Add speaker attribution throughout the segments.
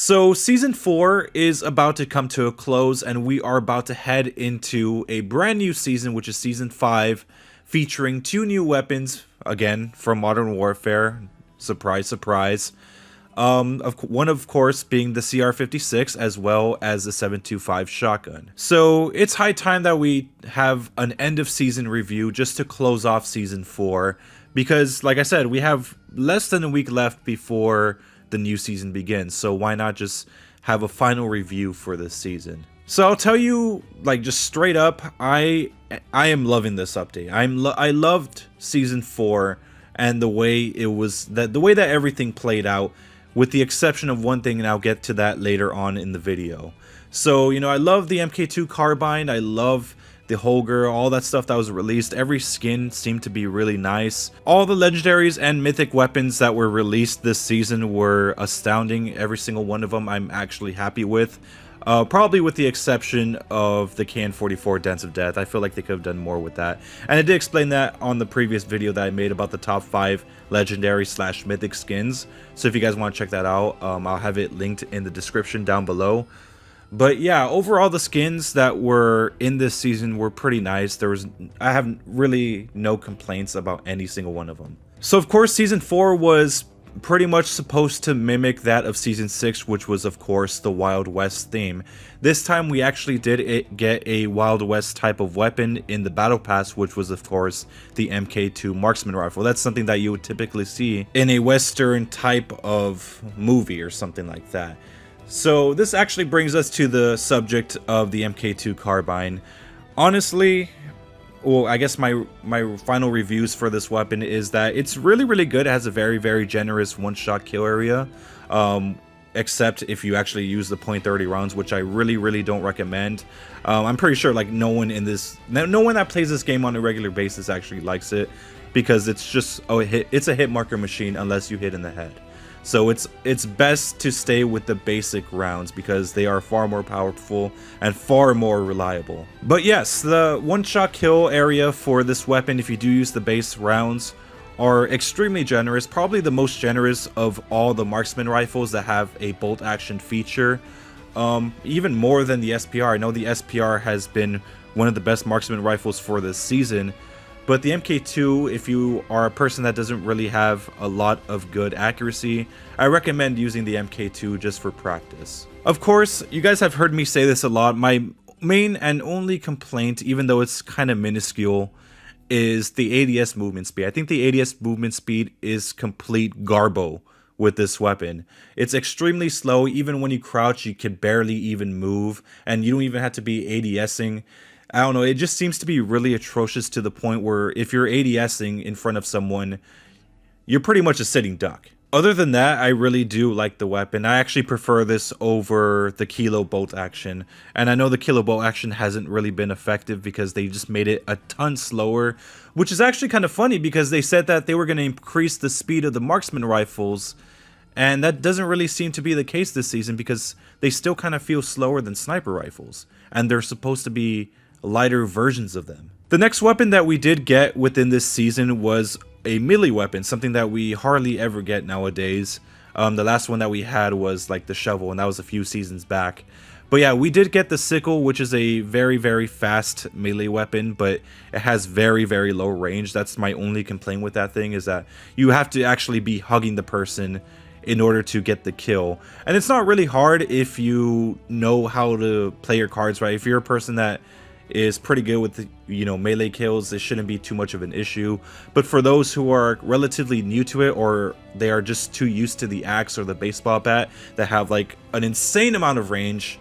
Speaker 1: So season 4 is about to come to a close, and we are about to head into a brand new season, which is season 5, featuring 2 new weapons, again, from Modern Warfare. Surprise, surprise. One of course being the CR-56 as well as the 7.25 shotgun. So it's high time that we have an end of season review just to close off season 4, because like I said, we have less than a week left before the new season begins, so why not just have a final review for this season. So I'll tell you, like, just straight up, I am loving this update. I loved season 4 and the way the way that everything played out, with the exception of one thing, and I'll get to that later on in the video. So, you know, I love the MK2 carbine, I love the Holger, all that stuff that was released. Every skin seemed to be really nice. All the legendaries and mythic weapons that were released this season were astounding. Every single one of them I'm actually happy with. Probably with the exception of the KN-44 Dance of Death. I feel like they could have done more with that. And I did explain that on the previous video that I made about the top 5 legendary / mythic skins. So if you guys want to check that out, I'll have it linked in the description down below. But yeah, overall the skins that were in this season were pretty nice. I have really no complaints about any single one of them. So of course season 4 was pretty much supposed to mimic that of season 6, which was of course the Wild West theme. This time we actually did get a Wild West type of weapon in the battle pass, which was of course the MK2 marksman rifle. That's something that you would typically see in a western type of movie or something like that. So this actually brings us to the subject of the MK2 carbine. Honestly, well, I guess my final reviews for this weapon is that it's really good. It has a very generous one-shot kill area, except if you actually use the .30 rounds, which I really don't recommend. I'm pretty sure like no one that plays this game on a regular basis actually likes it, because it's just it's a hit marker machine unless you hit in the head. So it's best to stay with the basic rounds because they are far more powerful and far more reliable. But yes, the one-shot kill area for this weapon, if you do use the base rounds, are extremely generous. Probably the most generous of all the marksman rifles that have a bolt action feature. Even more than the SPR. I know the SPR has been one of the best marksman rifles for this season. But the MK2, if you are a person that doesn't really have a lot of good accuracy, I recommend using the MK2 just for practice. Of course, you guys have heard me say this a lot. My main and only complaint, even though it's kind of minuscule, is the ADS movement speed. I think the ADS movement speed is complete garbo with this weapon. It's extremely slow. Even when you crouch, you can barely even move, and you don't even have to be ADSing. I don't know, it just seems to be really atrocious to the point where if you're ADSing in front of someone, you're pretty much a sitting duck. Other than that, I really do like the weapon. I actually prefer this over the Kilo bolt action. And I know the Kilo bolt action hasn't really been effective because they just made it a ton slower, which is actually kind of funny because they said that they were going to increase the speed of the marksman rifles. And that doesn't really seem to be the case this season because they still kind of feel slower than sniper rifles. And they're supposed to be lighter versions of them. The next weapon that we did get within this season was a melee weapon, something that we hardly ever get nowadays. The last one that we had was like the shovel, and that was a few seasons back. But yeah, we did get the sickle, which is a very fast melee weapon, but it has very low range. That's my only complaint with that thing, is that you have to actually be hugging the person in order to get the kill. And it's not really hard if you know how to play your cards right. If you're a person that is pretty good with, you know, melee kills, it shouldn't be too much of an issue. But for those who are relatively new to it, or they are just too used to the axe or the baseball bat that have like an insane amount of range,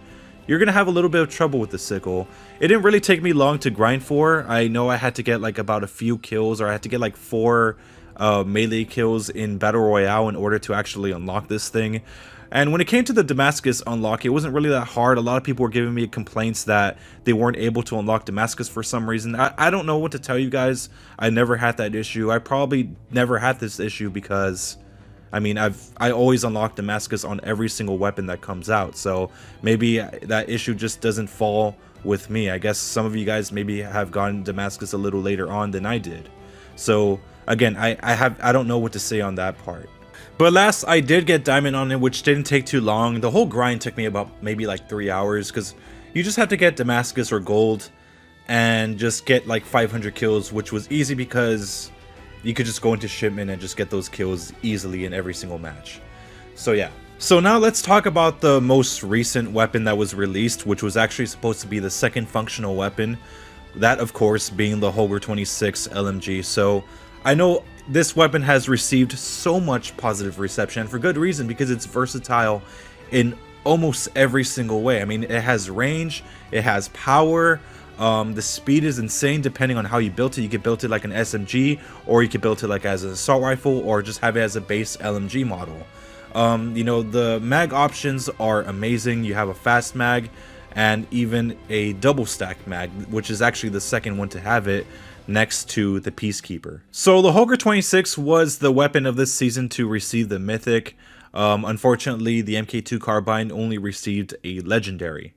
Speaker 1: you're gonna have a little bit of trouble with the sickle. It didn't really take me long to grind for. I know I had to get like about a few kills, or I had to get like 4 melee kills in Battle Royale in order to actually unlock this thing. And when it came to the Damascus unlock, it wasn't really that hard. A lot of people were giving me complaints that they weren't able to unlock Damascus for some reason. I don't know what to tell you guys. I never had that issue. I probably never had this issue because, I mean, I always unlock Damascus on every single weapon that comes out. So maybe that issue just doesn't fall with me. I guess some of you guys maybe have gotten Damascus a little later on than I did. So again, I don't know what to say on that part. But last, I did get diamond on it, which didn't take too long. The whole grind took me about maybe like 3 hours, because you just have to get Damascus or gold and just get like 500 kills, which was easy because you could just go into shipment and just get those kills easily in every single match. So yeah. So now let's talk about the most recent weapon that was released, which was actually supposed to be the second functional weapon. That, of course, being the Holger 26 LMG. So I know this weapon has received so much positive reception, for good reason, because it's versatile in almost every single way. I mean, it has range, it has power, the speed is insane depending on how you built it. You could build it like an SMG, or you could build it like as an assault rifle, or just have it as a base LMG model. You know, the mag options are amazing. You have a fast mag and even a double stack mag, which is actually the second one to have it, next to the Peacekeeper. So the Holger 26 was the weapon of this season to receive the mythic. Unfortunately, the MK2 carbine only received a legendary.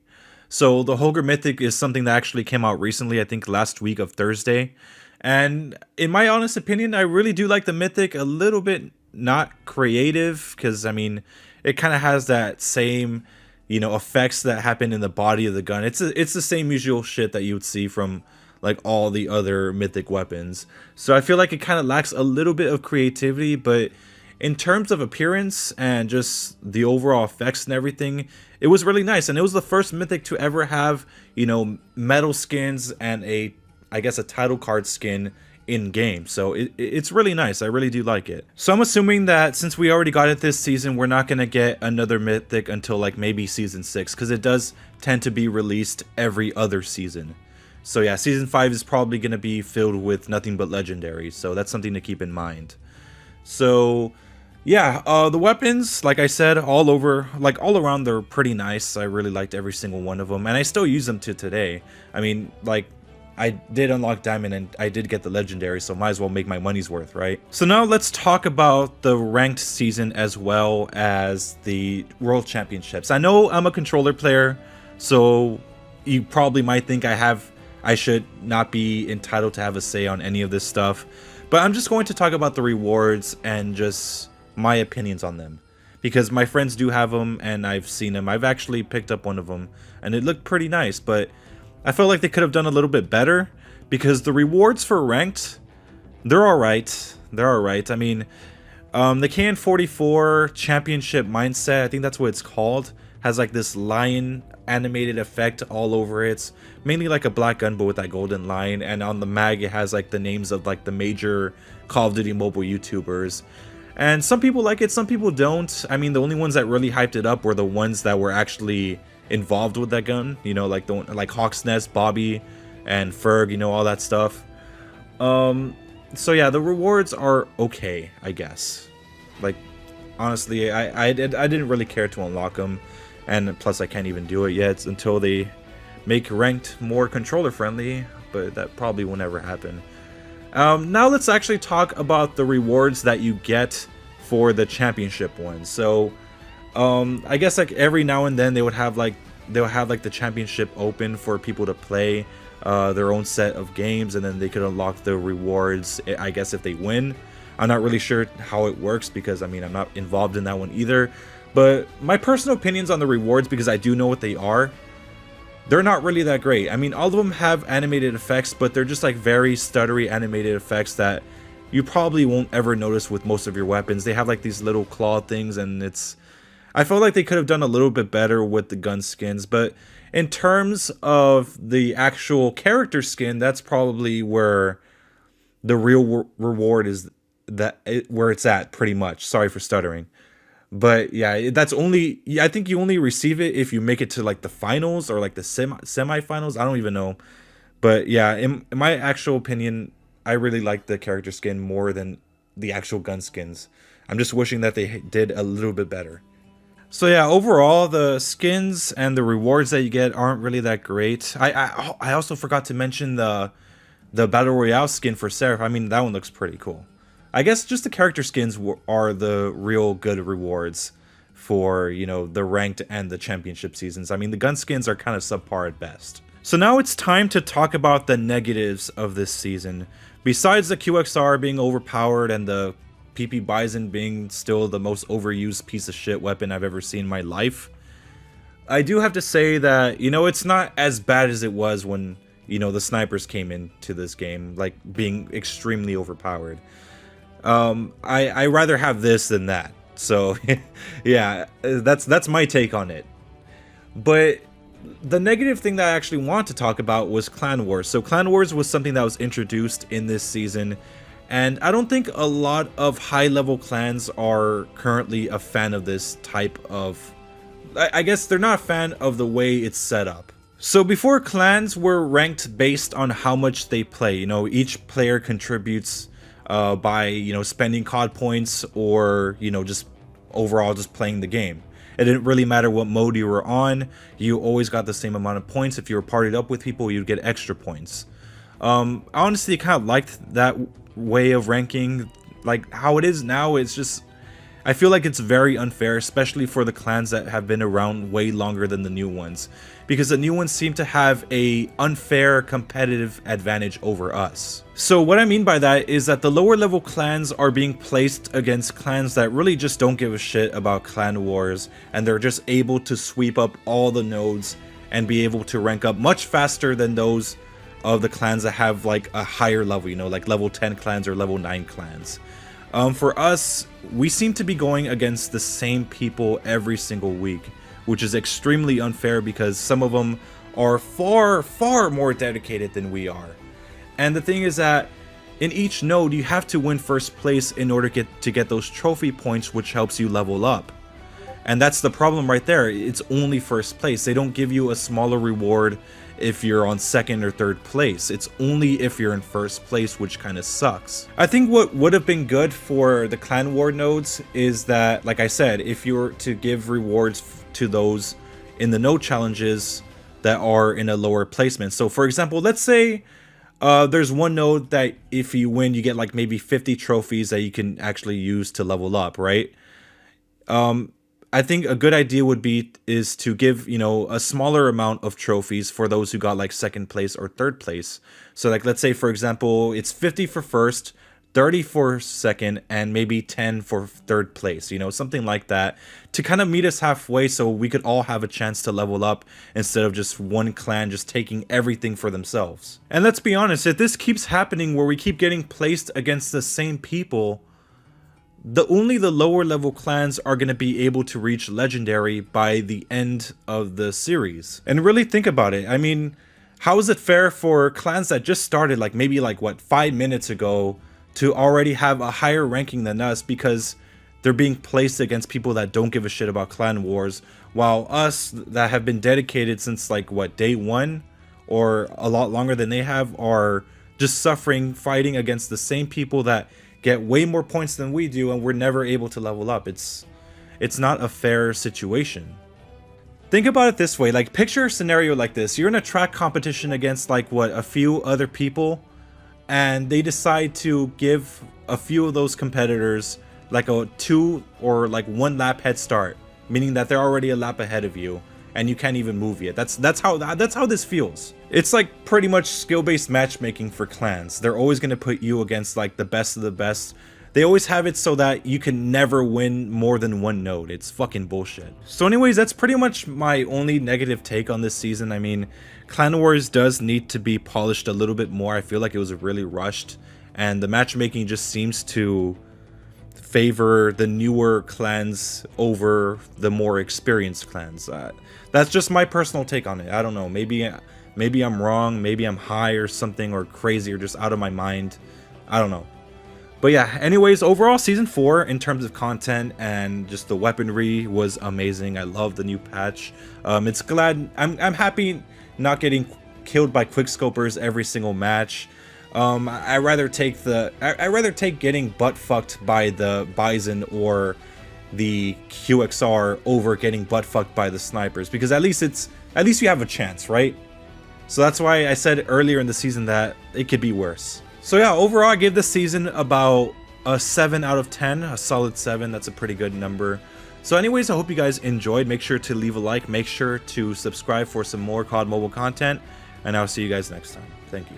Speaker 1: So the Holger mythic is something that actually came out recently, I think last week of Thursday. And in my honest opinion, I really do like the mythic. A little bit not creative, because I mean, it kind of has that same, you know, effects that happen in the body of the gun. It's the same usual shit that you would see from like all the other mythic weapons. So I feel like it kind of lacks a little bit of creativity, but in terms of appearance and just the overall effects and everything, it was really nice. And it was the first mythic to ever have, you know, metal skins and I guess a title card skin in game. So it's really nice. I really do like it. So I'm assuming that since we already got it this season, we're not going to get another mythic until like maybe season 6, because it does tend to be released every other season. So yeah, season 5 is probably going to be filled with nothing but legendaries, so that's something to keep in mind. So yeah, the weapons, like I said, all around, they're pretty nice. I really liked every single one of them, and I still use them to today. I mean, like, I did unlock diamond and I did get the legendary, so might as well make my money's worth, right? So now let's talk about the ranked season as well as the world championships. I know I'm a controller player, so you probably might think I should not be entitled to have a say on any of this stuff, but I'm just going to talk about the rewards and just my opinions on them, because my friends do have them and I've seen them. I've actually picked up one of them and it looked pretty nice, but I felt like they could have done a little bit better, because the rewards for ranked, they're alright. They're alright. I mean, the KN44 championship mindset, I think that's what it's called, has like this lion animated effect all over it. It's mainly like a black gun but with that golden lion, and on the mag it has like the names of like the major Call of Duty mobile YouTubers. And some people like it, some people don't. I mean, the only ones that really hyped it up were the ones that were actually involved with that gun, you know, like like Hawk's Nest, Bobby, and Ferg, you know, all that stuff. So yeah, the rewards are okay, I guess. Like, honestly, I didn't really care to unlock them, and plus I can't even do it yet until they make ranked more controller friendly, but that probably will never happen. Now let's actually talk about the rewards that you get for the championship ones. So I guess like every now and then they'll have like the championship open for people to play their own set of games, and then they could unlock the rewards, I guess, if they win. I'm not really sure how it works, because I mean, I'm not involved in that one either, but my personal opinions on the rewards, because I do know what they are, they're not really that great. I mean, all of them have animated effects, but they're just like very stuttery animated effects that you probably won't ever notice with most of your weapons. They have like these little claw things, and I felt like they could have done a little bit better with the gun skins. But in terms of the actual character skin, that's probably where the real reward is, where it's at, pretty much. Sorry for stuttering. But yeah, that's only, I think you only receive it if you make it to like the finals or like the semi-finals. I don't even know. But yeah, in my actual opinion, I really like the character skin more than the actual gun skins. I'm just wishing that they did a little bit better. So yeah, overall, the skins and the rewards that you get aren't really that great. I also forgot to mention the Battle Royale skin for Seraph. I mean, that one looks pretty cool. I guess just the character skins are the real good rewards for, you know, the ranked and the championship seasons. I mean, the gun skins are kind of subpar at best. So now it's time to talk about the negatives of this season. Besides the QXR being overpowered and the PP Bison being still the most overused piece of shit weapon I've ever seen in my life, I do have to say that, you know, it's not as bad as it was when, you know, the snipers came into this game, like being extremely overpowered. I rather have this than that. So yeah, that's my take on it. But the negative thing that I actually want to talk about was Clan Wars. So Clan Wars was something that was introduced in this season, and I don't think a lot of high-level clans are currently a fan of this type of... I guess they're not a fan of the way it's set up. So before, clans were ranked based on how much they play. You know, each player contributes by, you know, spending COD points or, you know, just overall just playing the game. It didn't really matter what mode you were on, you always got the same amount of points. If you were partied up with people, you'd get extra points. I honestly kind of liked that way of ranking. Like, how it is now, it's just... I feel like it's very unfair, especially for the clans that have been around way longer than the new ones, because the new ones seem to have a unfair competitive advantage over us. So what I mean by that is that the lower level clans are being placed against clans that really just don't give a shit about clan wars, and they're just able to sweep up all the nodes and be able to rank up much faster than those of the clans that have like a higher level, you know, like level 10 clans or level 9 clans. For us, we seem to be going against the same people every single week, which is extremely unfair because some of them are far more dedicated than we are. And the thing is that in each node, you have to win first place in order to get those trophy points, which helps you level up. And that's the problem right there. It's only first place. They don't give you a smaller reward if you're on second or third place. It's only if you're in first place, which kind of sucks. I think what would have been good for the clan war nodes is that, like I said, if you were to give rewards to those in the node challenges that are in a lower placement. So for example, let's say there's one node that if you win, you get like maybe 50 trophies that you can actually use to level up, right? I think a good idea would be is to give, you know, a smaller amount of trophies for those who got like second place or third place. So like, let's say for example, it's 50 for first, 30 for second, and maybe 10 for third place, you know, something like that, to kind of meet us halfway so we could all have a chance to level up instead of just one clan just taking everything for themselves. And let's be honest, if this keeps happening where we keep getting placed against the same people, only the lower level clans are going to be able to reach legendary by the end of the series. And really think about it. I mean, how is it fair for clans that just started like maybe like what 5 minutes ago to already have a higher ranking than us because they're being placed against people that don't give a shit about clan wars, while us that have been dedicated since like what, day one or a lot longer than they have are just suffering fighting against the same people that get way more points than we do, and we're never able to level up. It's not a fair situation. Think about it this way, like picture a scenario like this. You're in a track competition against like what, a few other people, and they decide to give a few of those competitors like a 2 or like 1 lap head start, meaning that they're already a lap ahead of you and you can't even move yet. That's how this feels. It's like pretty much skill-based matchmaking for clans. They're always going to put you against like the best of the best. They always have it so that you can never win more than one node. It's fucking bullshit. So anyways, that's pretty much my only negative take on this season. I mean, Clan Wars does need to be polished a little bit more. I feel like it was really rushed, and the matchmaking just seems to favor the newer clans over the more experienced clans. That's just my personal take on it. I don't know. Maybe I'm wrong. Maybe I'm high or something, or crazy, or just out of my mind. I don't know. But yeah, anyways, overall season 4 in terms of content and just the weaponry was amazing. I love the new patch. I'm happy not getting killed by quickscopers every single match. I rather take getting butt fucked by the Bison or the QXR over getting butt fucked by the snipers, because at least you have a chance, right? So that's why I said earlier in the season that it could be worse. So yeah, overall I gave this season about a 7 out of 10, a solid 7. That's a pretty good number. So anyways, I hope you guys enjoyed. Make sure to leave a like, make sure to subscribe for some more COD mobile content, and I'll see you guys next time. Thank you.